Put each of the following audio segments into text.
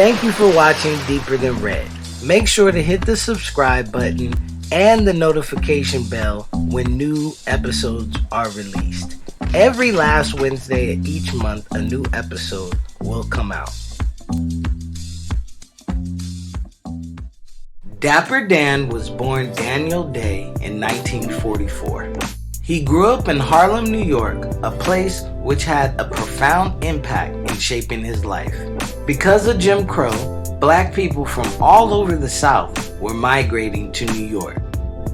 Thank you for watching Deeper Than Red. Make sure to hit the subscribe button and the notification bell when new episodes are released. Every last Wednesday of each month, a new episode will come out. Dapper Dan was born Daniel Day in 1944. He grew up in Harlem, New York, a place which had a profound impact in shaping his life. Because of Jim Crow, black people from all over the South were migrating to New York.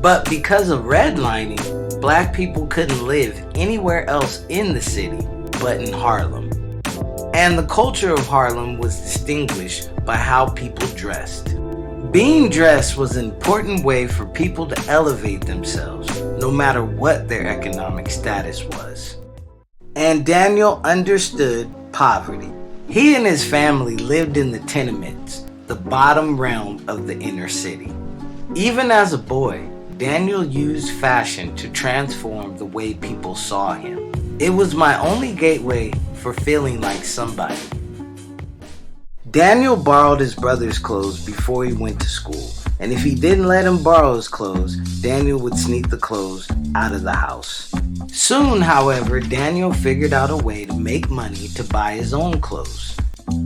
But because of redlining, black people couldn't live anywhere else in the city but in Harlem. And the culture of Harlem was distinguished by how people dressed. Being dressed was an important way for people to elevate themselves, no matter what their economic status was. And Daniel understood poverty. He and his family lived in the tenements, the bottom realm of the inner city. Even as a boy, Daniel used fashion to transform the way people saw him. It was my only gateway for feeling like somebody. Daniel borrowed his brother's clothes before he went to school, and if he didn't let him borrow his clothes, Daniel would sneak the clothes out of the house. Soon, however, Daniel figured out a way to make money to buy his own clothes.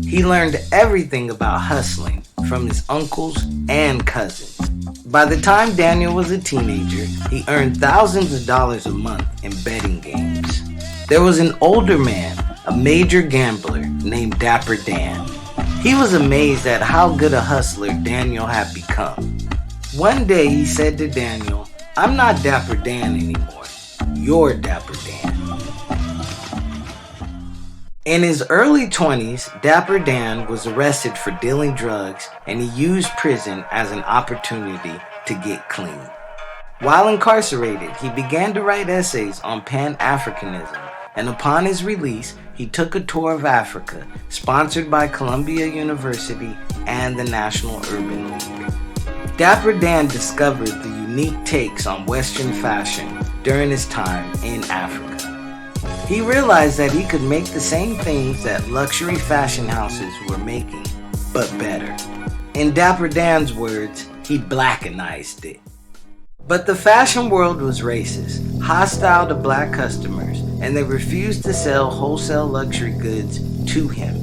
He learned everything about hustling from his uncles and cousins. By the time Daniel was a teenager, he earned thousands of dollars a month in betting games. There was an older man, a major gambler named Dapper Dan. He was amazed at how good a hustler Daniel had become. One day he said to Daniel, "I'm not Dapper Dan anymore. You're Dapper Dan." In his early 20s, Dapper Dan was arrested for dealing drugs, and he used prison as an opportunity to get clean. While incarcerated, he began to write essays on Pan-Africanism, and upon his release, he took a tour of Africa, sponsored by Columbia University and the National Urban League. Dapper Dan discovered the unique takes on Western fashion during his time in Africa. He realized that he could make the same things that luxury fashion houses were making, but better. In Dapper Dan's words, he blackenized it. But the fashion world was racist, hostile to black customers, and they refused to sell wholesale luxury goods to him.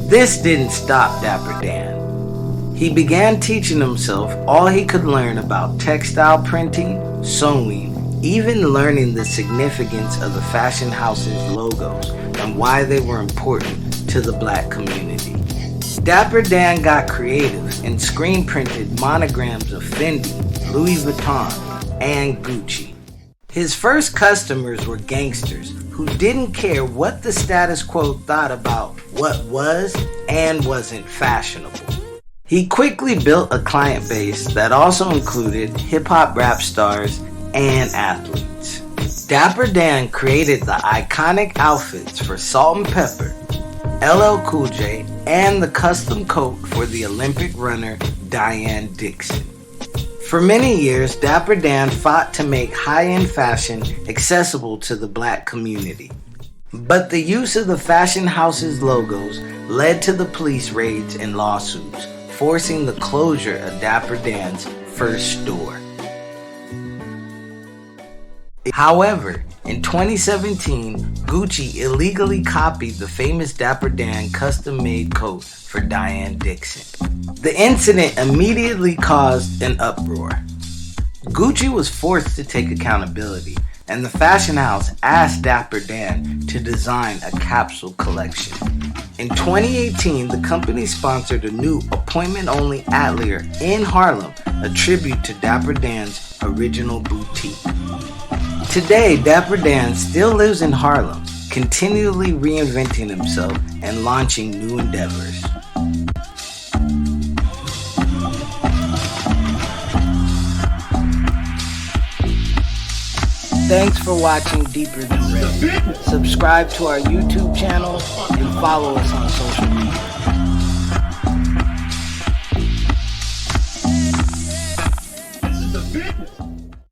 This didn't stop Dapper Dan. He began teaching himself all he could learn about textile printing, sewing, even learning the significance of the fashion house's logos and why they were important to the black community. Dapper Dan got creative and screen printed monograms of Fendi, Louis Vuitton, and Gucci. His first customers were gangsters who didn't care what the status quo thought about what was and wasn't fashionable. He quickly built a client base that also included hip-hop rap stars and athletes. Dapper Dan created the iconic outfits for Salt-N-Pepa, LL Cool J, and the custom coat for the Olympic runner Diane Dixon. For many years, Dapper Dan fought to make high-end fashion accessible to the black community. But the use of the fashion house's logos led to the police raids and lawsuits, forcing the closure of Dapper Dan's first store. However, in 2017, Gucci illegally copied the famous Dapper Dan custom-made coat for Diane Dixon. The incident immediately caused an uproar. Gucci was forced to take accountability, and the fashion house asked Dapper Dan to design a capsule collection. In 2018, the company sponsored a new appointment-only atelier in Harlem, a tribute to Dapper Dan's original boutique. Today, Dapper Dan still lives in Harlem, continually reinventing himself and launching new endeavors. Thanks for watching Deeper Than Red. Subscribe to our YouTube channel and follow us on social media.